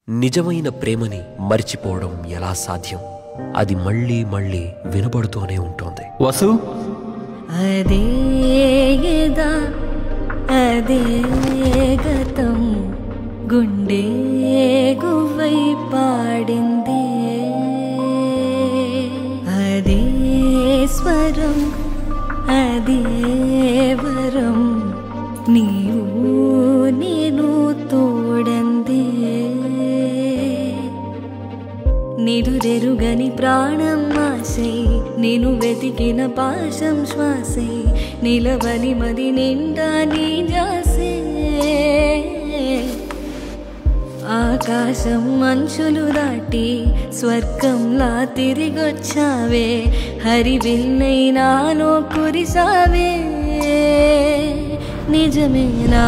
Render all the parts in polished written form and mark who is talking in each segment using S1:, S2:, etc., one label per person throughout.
S1: నిజమైన ప్రేమని మర్చిపోవడం ఎలా సాధ్యం? అది మళ్ళీ మళ్ళీ వినబడుతూనే ఉంటుంది.
S2: వసు,
S3: అదే యదా అదే గతం గుండె గువ్వై పాడిందే, అదే స్వరం అదే వరం నీవు నేను తోడందే, నిడురెరుగని ప్రాణం ఆశై నేను వెతికిన పాశం శ్వాసై నిలవని మది నిండా నీ జాసే, ఆకాశం అంచులు దాటి స్వర్గంలా తిరిగొచ్చావే, హరివిల్లై నాలో కురిసావే, నిజమేనా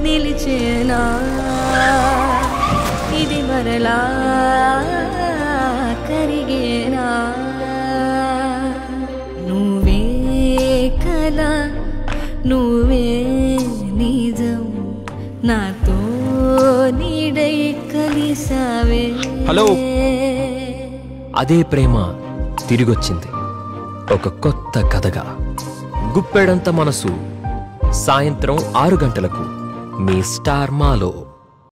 S3: నిలిచేనా ఇది మరలా కరిగేనా, నువ్వే కల నువ్వే నిజం నాతో నీడై కలిసావే.
S1: హలో, అదే ప్రేమ తిరిగొచ్చింది ఒక కొత్త కథగా. గుప్పెడంత మనసు సాయంత్రం 6 గంటలకు మీ స్టార్ మాలో.